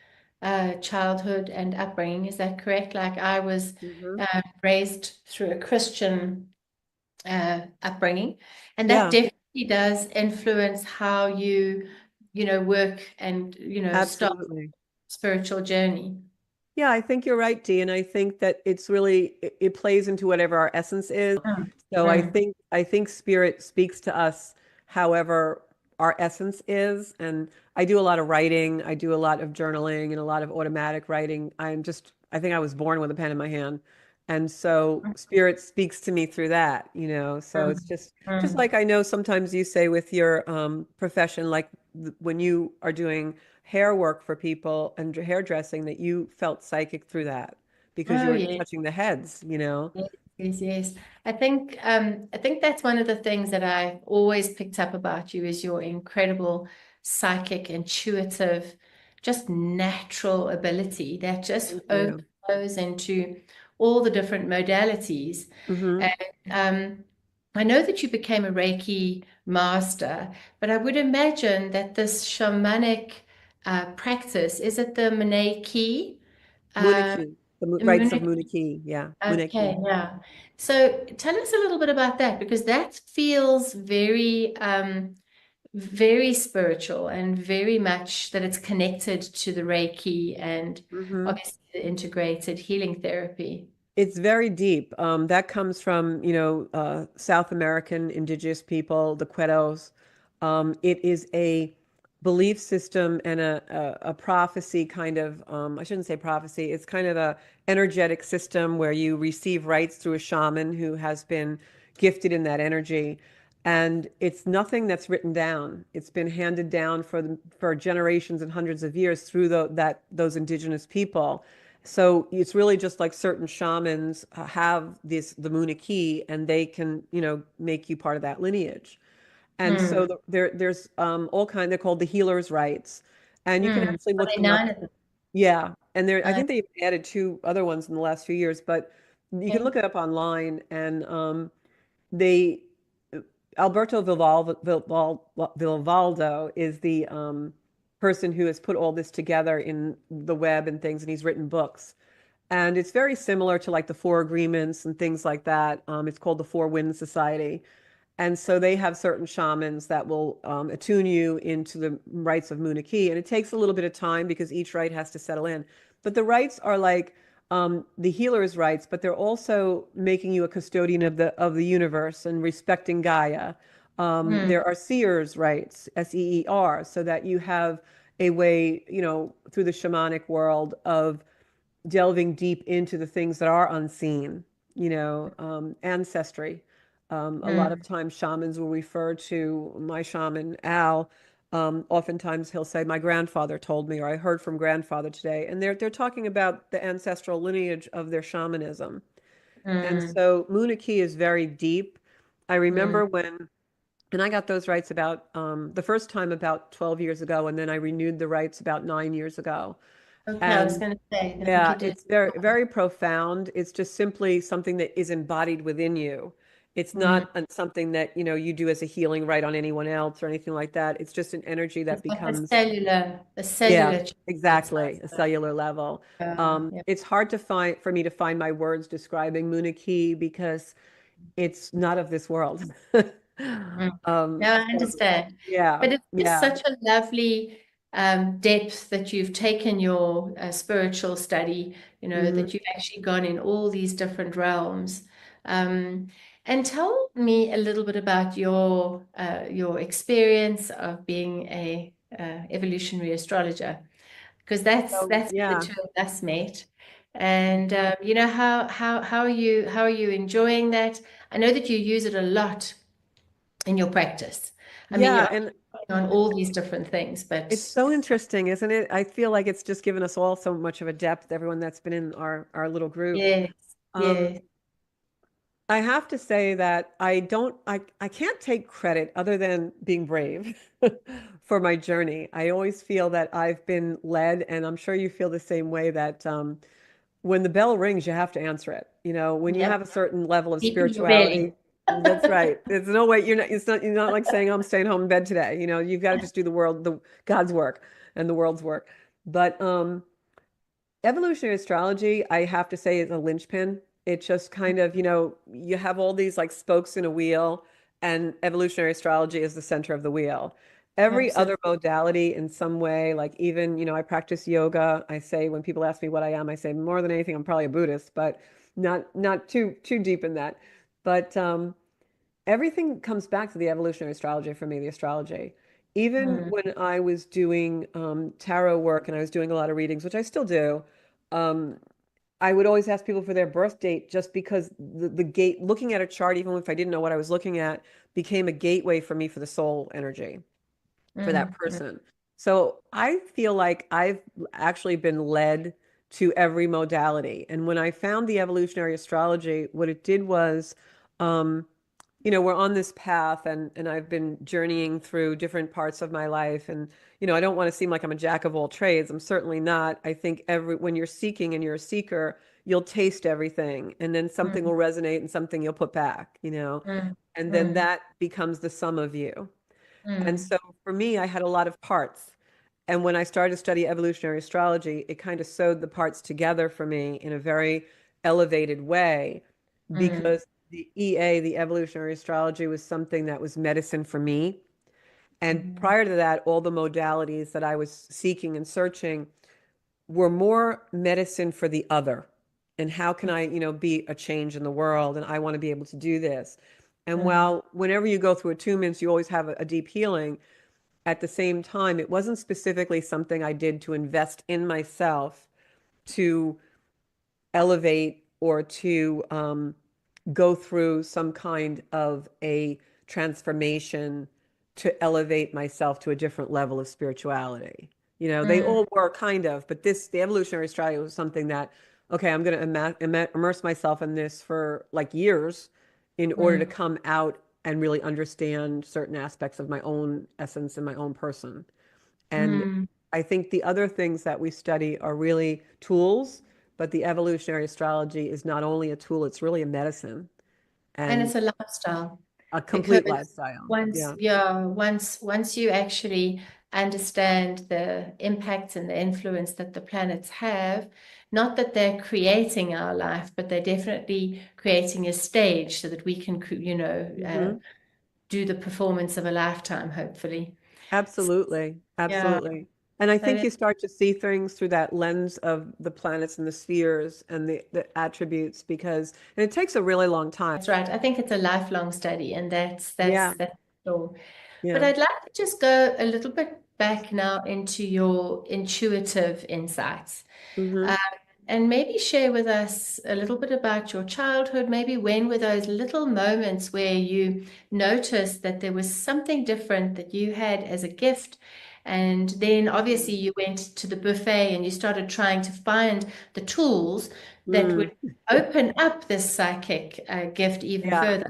childhood and upbringing. Is that correct? Like I was Hmm. raised through a Christian upbringing, and that Yeah, definitely does influence how you work and start absolutely. spiritual journey. Yeah, I think you're right, Dee, and I think that it's really it plays into whatever our essence is. Mm, So mm. I think spirit speaks to us however our essence is. And I do a lot of writing, I do a lot of journaling and a lot of automatic writing. I think I was born with a pen in my hand. And so spirit speaks to me through that, you know. So it's Mm, just mm. like I know sometimes you say with your profession, like when you are doing hair work for people and hairdressing, that you felt psychic through that because you Oh were yeah. touching the heads, you know. Yes, yes, yes. I think that's one of the things that I always picked up about you is your incredible psychic, intuitive, just natural ability that just Thank you. overflows into all the different modalities. Hmm. And I know that you became a Reiki master, but I would imagine that this shamanic practice, is it the Maneki? Uh, Muniki, the rites of Muniki. Yeah, Okay, Muniki. yeah. So tell us a little bit about that because that feels very spiritual and very much that it's connected to the Reiki and Hmm. obviously the integrated healing therapy. It's very deep. That comes from, you know, South American indigenous people, the Quetos. It is a belief system and a prophecy kind of, I shouldn't say prophecy, it's kind of a energetic system where you receive rights through a shaman who has been gifted in that energy. And it's nothing that's written down. It's been handed down for generations and hundreds of years through those indigenous people. So it's really just like certain shamans have the Muniki, and they can, you know, make you part of that lineage. And so Hmm. there's all kind. They're called the healers' rites, and you can Hmm. actually Are look they them up. nine of them? Yeah, and there I Uh, think they added two other ones in the last few years, but you can okay. look it up online. And they Alberto Vivaldo is the person who has put all this together in the web and things, and he's written books. And it's very similar to like the Four Agreements and things like that. It's called the Four Winds Society. And so they have certain shamans that will attune you into the rites of Muniki. And it takes a little bit of time because each rite has to settle in. But the rites are like the healer's rites, but they're also making you a custodian of the universe and respecting Gaia. Hmm. There are seers' rites, SEER, so that you have a way, you know, through the shamanic world of delving deep into the things that are unseen, you know, ancestry. A lot of Hmm. times shamans will refer to my shaman, Al. Oftentimes he'll say, my grandfather told me, or I heard from grandfather today. And they're talking about the ancestral lineage of their shamanism. And Hmm. so Muniki is very deep. I Hmm. remember and I got those rights about the first time about 12 years ago, and then I renewed the rights about 9 years ago. Okay, I was And going to say, I think yeah, you did. it's very, very profound. It's just simply something that is embodied within you. It's Hmm. not something that, you know, you do as a healing right on anyone else or anything like that. It's just an energy that It's like becomes, a yeah, cellular change. It exactly, sounds a like. cellular level. Yeah. It's hard to find for me to find my words describing Munich because it's not of this world. Mm. No, I So understand. yeah, But it's just yeah. such a lovely depth that you've taken your spiritual study, Hmm. that you've actually gone in all these different realms. Um, and tell me a little bit about your experience of being a evolutionary astrologer, because So that's where the yeah. two of us met. And how are you enjoying that? I know that you use it a lot in your practice. I mean, Yeah, you're and on all these different things, but it's so interesting, isn't it? I feel like it's just given us all so much of a depth, everyone that's been in our little group. yes, Um, yes. I have to say that I can't take credit other than being brave for my journey. I always feel that I've been led, and I'm sure you feel the same way that when the bell rings, you have to answer it. You know, when you have Yep. a certain level of Deep in your belly. spirituality, that's right. There's no way you're not like saying I'm staying home in bed today. You know, you've got to just do the God's work and the world's work. But Evolutionary astrology, I have to say, is a linchpin. It just kind of, you have all these like spokes in a wheel, and evolutionary astrology is the center of the wheel. Every other Absolutely. modality in some way, like even, I practice yoga. I say when people ask me what I am, I say more than anything, I'm probably a Buddhist, but not too deep in that. But everything comes back to the evolutionary astrology for me, the astrology. Even Mm, when I was doing tarot work and I was doing a lot of readings, which I still do, um, I would always ask people for their birth date just because the gate, looking at a chart, even if I didn't know what I was looking at, became a gateway for me for the soul energy for that mm, mm, person. So I feel like I've actually been led to every modality. And when I found the evolutionary astrology, what it did was, um, we're on this path and I've been journeying through different parts of my life. And, I don't want to seem like I'm a jack of all trades. I'm certainly not. I think when you're seeking and you're a seeker, you'll taste everything and then something will mm, resonate and something you'll put back, mm, and then mm, that becomes the sum of you. And mm, so for me, I had a lot of parts. And when I started to study evolutionary astrology, it kind of sewed the parts together for me in a very elevated way mm, because the EA, the evolutionary astrology, was something that was medicine for me. And mm, prior to that, all the modalities that I was seeking and searching were more medicine for the other. And how can I, be a change in the world? And I want to be able to do this. And mm, while whenever you go through attunements, you always have a deep healing, at the same time, it wasn't specifically something I did to invest in myself to elevate or to go through some kind of a transformation to elevate myself to a different level of spirituality. They mm, all were kind of, but the evolutionary strategy was something that, okay, I'm going to immerse myself in this for like years in order to mm, come out and really understand certain aspects of my own essence and my own person. And mm. I think the other things that we study are really tools, but the evolutionary astrology is not only a tool, it's really a medicine And and it's a lifestyle a complete because lifestyle. once, Yeah. yeah, once you actually understand the impact and the influence that the planets have, not that they're creating our life, but they're definitely creating a stage so that we can, Hmm. do the performance of a lifetime, hopefully. Absolutely. Yeah, Absolutely. And I that think is, you start to see things through that lens of the planets and the spheres and the attributes and it takes a really long time. that's right. I think it's a lifelong study, and Yeah. that's sure. But Yeah. I'd like to just go a little bit back now into your intuitive insights. Hmm. Um, and maybe share with us a little bit about your childhood. Maybe when were those little moments where you noticed that there was something different that you had as a gift? And then obviously you went to the buffet and you started trying to find the tools that Mm. would open up this psychic gift even Yeah. further.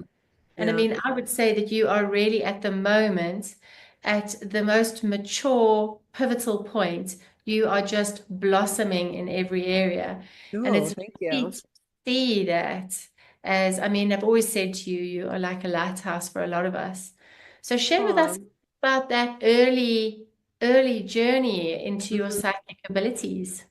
And I Yeah. mean, I would say that you are really at the moment at the most mature, pivotal point. You are just blossoming in every area. And Oh, it's thank really you. to see that as, I mean, I've always said to you, you are like a lighthouse for a lot of us. So share with us Oh. about that early journey into your psychic abilities.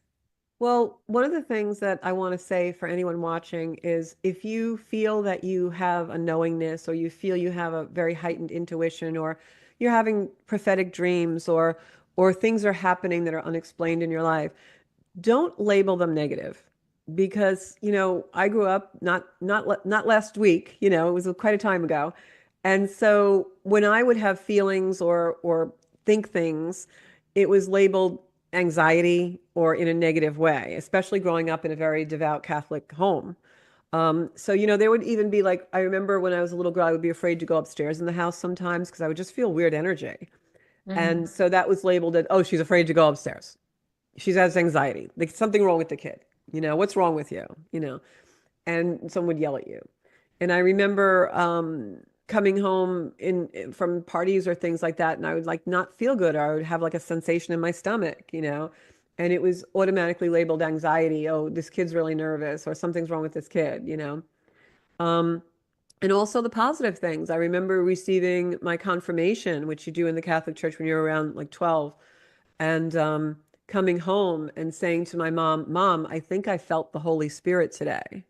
Well, one of the things that I want to say for anyone watching is if you feel that you have a knowingness or you feel you have a very heightened intuition or you're having prophetic dreams or things are happening that are unexplained in your life, don't label them negative because I grew up not last week, it was quite a time ago. And so when I would have feelings or think things, it was labeled anxiety or in a negative way, especially growing up in a very devout Catholic home. So there would even be like, I remember when I was a little girl, I would be afraid to go upstairs in the house sometimes because I would just feel weird energy. Mm, And so that was labeled as, oh, she's afraid to go upstairs. She has anxiety. Like something wrong with the kid. What's wrong with you? And someone would yell at you. And I remember coming home from parties or things like that, and I would like not feel good, or I would have like a sensation in my stomach, and it was automatically labeled anxiety. Oh, this kid's really nervous, or something's wrong with this kid. Um, and also the positive things. I remember receiving my confirmation, which you do in the Catholic Church when you're around like 12. And coming home and saying to my mom, Mom, I think I felt the Holy Spirit today.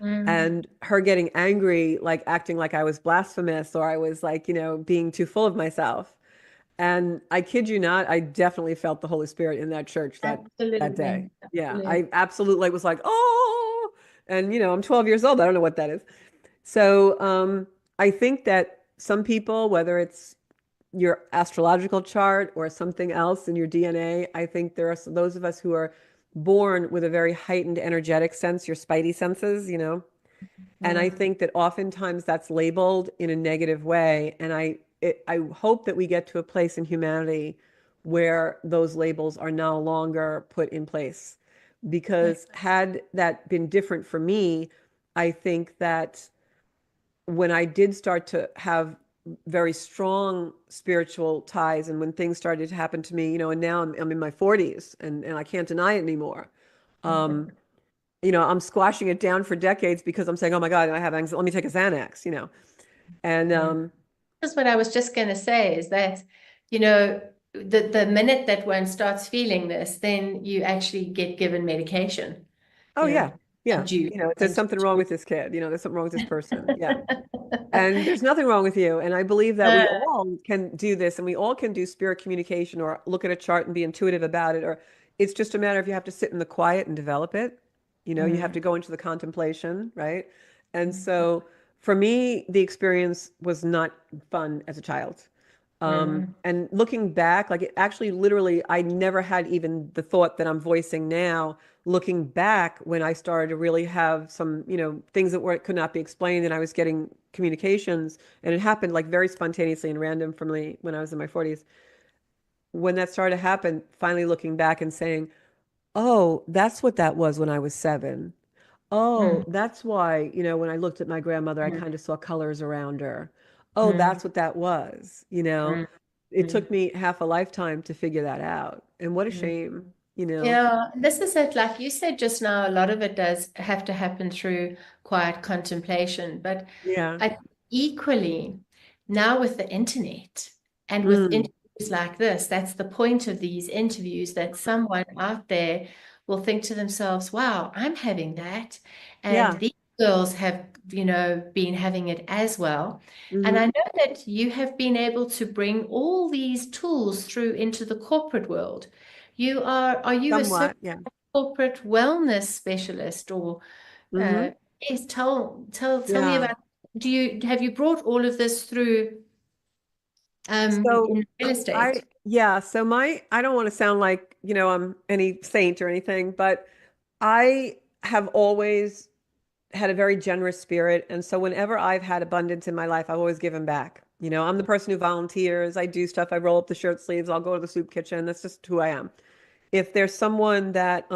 Mm. And her getting angry, like acting like I was blasphemous or I was like, being too full of myself. And I kid you not, I definitely felt the Holy Spirit in that church that day. Absolutely. Yeah, Absolutely. I absolutely was like, oh, and I'm 12 years old. I don't know what that is. So I think that some people, whether it's your astrological chart or something else in your DNA, I think there are those of us who are born with a very heightened energetic sense, your spidey senses. And I Mm. think that oftentimes that's labeled in a negative way. And I hope that we get to a place in humanity where those labels are no longer put in place. Yeah. Because had that been different for me, I think that when I did start to have very strong spiritual ties and when things started to happen to me, and now I'm in my 40s and I can't deny it anymore. Um, I'm squashing it down for decades because I'm saying, oh my God, I have anxiety. Let me take a Xanax. And Mm. That's what I was just going to say is that, you know, the minute that one starts feeling this, then you actually get given medication, oh you know, yeah, yeah. and you There's and something wrong with this kid. There's something wrong with this person. Yeah. And there's nothing wrong with you. And I believe that Uh, we all can do this and we all can do spirit communication or look at a chart and be intuitive about it. Or it's just a matter of you have to sit in the quiet and develop it. You have mm, to go into the contemplation, right? And so for me, the experience was not fun as a child. mm, And looking back, like it actually literally, I never had even the thought that I'm voicing now, looking back when I started to really have some, things that could not be explained and I was getting communications and it happened like very spontaneously and random for me when I was in my 40s. When that started to happen, finally looking back and saying, oh, that's what that was when I was 7. Oh, mm, that's why, when I looked at my grandmother, I mm, kind of saw colors around her. Oh, mm, that's what that was. mm, It mm, took me half a lifetime to figure that out. And what a mm. shame. Yeah, this is it. Like you said just now, a lot of it does have to happen through quiet contemplation. But Yeah. I equally now with the internet and with Mm. interviews like this, that's the point of these interviews that someone out there will think to themselves, wow, I'm having that. And Yeah. these girls have, been having it as well. And I Hmm. know that you have been able to bring all these tools through into the corporate world. Are you a certified Somewhat. Yeah. corporate wellness specialist or Hmm. uh, yes, tell me Yeah. about have you brought all of this through So in real estate? yeah, so I don't want to sound like, I'm any saint or anything, but I have always had a very generous spirit. And so whenever I've had abundance in my life, I've always given back. I'm the person who volunteers. I do stuff. I roll up the shirt sleeves. I'll go to the soup kitchen. That's just who I am. If there's someone that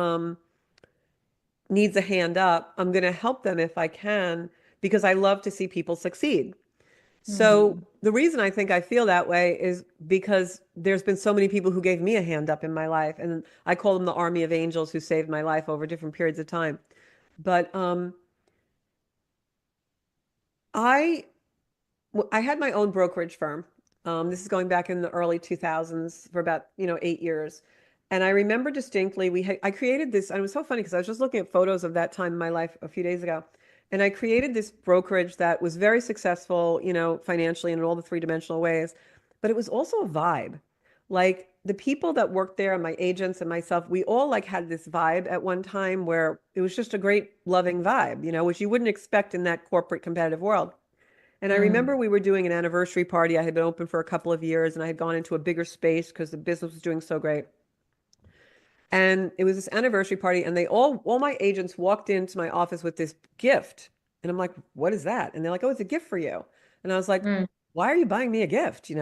needs a hand up, I'm going to help them if I can because I love to see people succeed. So Hmm. the reason I think I feel that way is because there's been so many people who gave me a hand up in my life, and I call them the army of angels who saved my life over different periods of time. But I I had my own brokerage firm. This is going back in the early 2000s for about, 8 years. And I remember distinctly I created this, and it was so funny because I was just looking at photos of that time in my life a few days ago. And I created this brokerage that was very successful, financially and in all the three-dimensional ways. But it was also a vibe. Like the people that worked there and my agents and myself, we all like had this vibe at one time where it was just a great loving vibe, which you wouldn't expect in that corporate competitive world. And I Hmm. remember we were doing an anniversary party. I had been open for a couple of years and I had gone into a bigger space because the business was doing so great. And it was this anniversary party, and all my agents walked into my office with this gift. And I'm like, what is that? And they're like, oh, it's a gift for you. And I was like, Hmm. why are you buying me a gift? And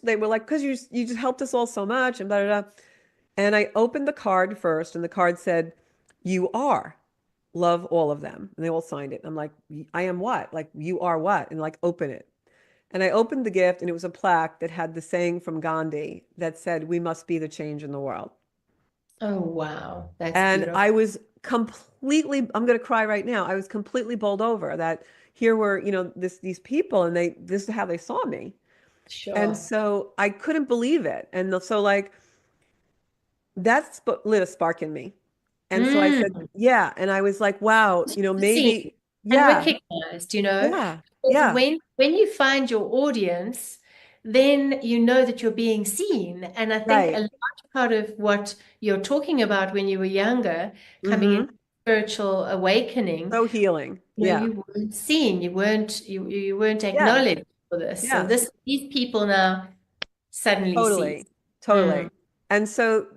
they were like, because you just helped us all so much and blah, blah, blah. And I opened the card first, and the card said, you are. Love all of them. And they all signed it. I'm like, I am what? Like, you are what? And like, open it. And I opened the gift, and it was a plaque that had the saying from Gandhi that said, we must be the change in the world. Oh wow, that's And beautiful. I was I'm going to cry right now. I was completely bowled over that here were, these people, and this is how they saw me. And Sure. so I couldn't believe it. And so like, lit a spark in me. And so I said, Mm. yeah. And I was like, wow, Seen maybe, and yeah, recognized, you know, yeah, because yeah, when you find your audience, then you know that you're being seen. And I think a right. large part of what you're talking about when you were younger, coming into Mm-hmm. spiritual awakening, So healing. Yeah, you weren't seen, you weren't yeah, acknowledged for this. So yeah. these people now suddenly see. Totally. Totally. Mm, And so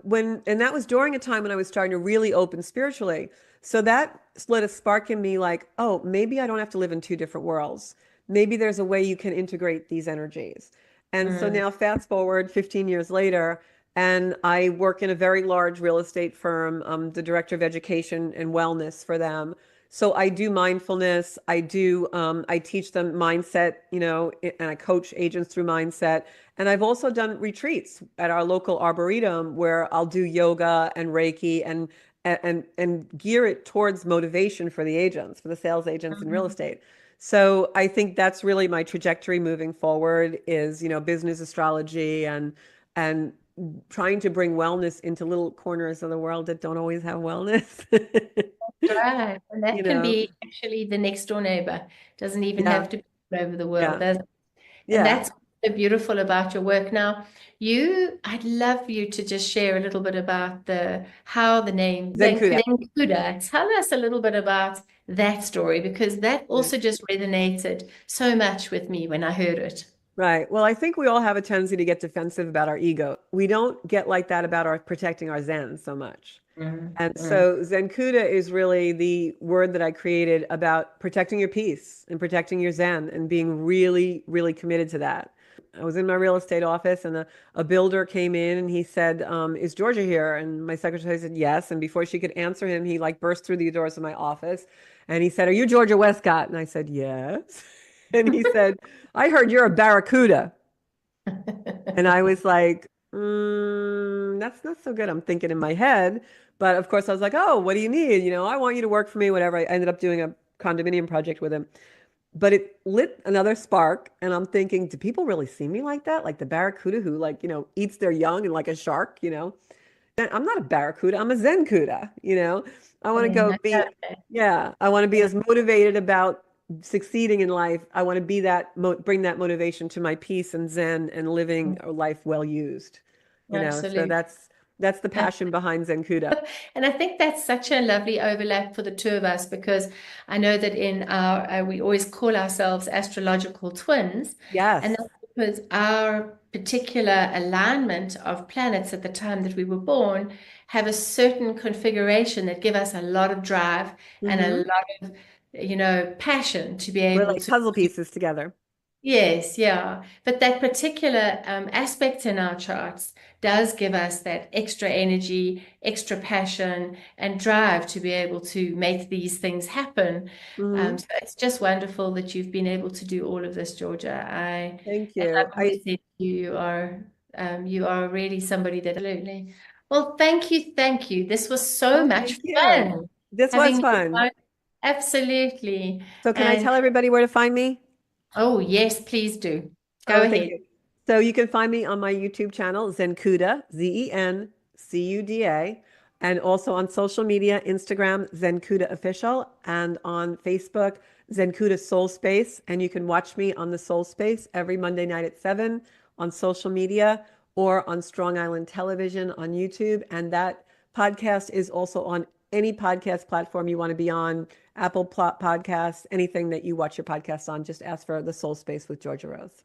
and that was during a time when I was starting to really open spiritually. So that lit a spark in me like, oh, maybe I don't have to live in two different worlds. Maybe there's a way you can integrate these energies. And so mm, now fast forward 15 years later, and I work in a very large real estate firm, the director of education and wellness for them. So I do mindfulness. I teach them mindset, and I coach agents through mindset. And I've also done retreats at our local arboretum where I'll do yoga and Reiki and gear it towards motivation for the agents, for the sales agents in real mhm. estate. So I think that's really my trajectory moving forward is, business astrology and trying to bring wellness into little corners of the world that don't always have wellness. Right. And You that can know, be actually the next door neighbor. Doesn't even yeah, have to be all over the world, yeah, does it? And yeah. that's so beautiful about your work. Now, I'd love you to just share a little bit about how the name Zenkuda. Zenkuda. Tell us a little bit about that story because that also just resonated so much with me when I heard it. Right. Well, I think we all have a tendency to get defensive about our ego. We don't get like that about our protecting our Zen so much. Mm, And mm. so Zenkuda is really the word that I created about protecting your peace and protecting your Zen and being really, really committed to that. I was in my real estate office and a builder came in and he said, is Georgia here? And my secretary said, yes. And before she could answer him, he like burst through the doors of my office and he said, are you Georgia Westcott? And I said, yes. And he said, I heard you're a barracuda. And I was like, that's not so good. I'm thinking in my head. But of course, I was like, oh, what do you need? I want you to work for me, whatever. I ended up doing a condominium project with him. But it lit another spark. And I'm thinking, do people really see me like that? Like the barracuda who, like, eats their young and like a shark. I'm not a barracuda. I'm a Zen Cuda. I want to Mm, go I be, love that. yeah, I want to be Yeah, as motivated about succeeding in life. I want to be bring that motivation to my peace and Zen and living a life well used. So absolutely. that's the passion behind Zen Cuda. And I think that's such a lovely overlap for the two of us because I know that in we always call ourselves astrological twins. And Yes. that's because our particular alignment of planets at the time that we were born have a certain configuration that give us a lot of drive and a Hmm. lot of, passion to be We're able like to. puzzle pieces together. Yes, yeah. But that particular aspect in our charts does give us that extra energy, extra passion, and drive to be able to make these things happen. Hmm. So it's just wonderful that you've been able to do all of this, Georgia. Thank As you. I've always said to you, you are really somebody that absolutely. Well, thank you. This was so Oh, much thank you. fun This was having you fun. on. Absolutely. So can I And tell everybody where to find me? oh, yes, please do. Go Oh, thank ahead. you. So you can find me on my YouTube channel, Zencuda, Zencuda, and also on social media, Instagram, Zencuda Official, and on Facebook, Zencuda Soul Space. And you can watch me on the Soul Space every Monday night at 7 on social media or on Strong Island Television on YouTube. And that podcast is also on any podcast platform you want to be on, Apple Podcasts, anything that you watch your podcast on. Just ask for the Soul Space with Georgia Rose.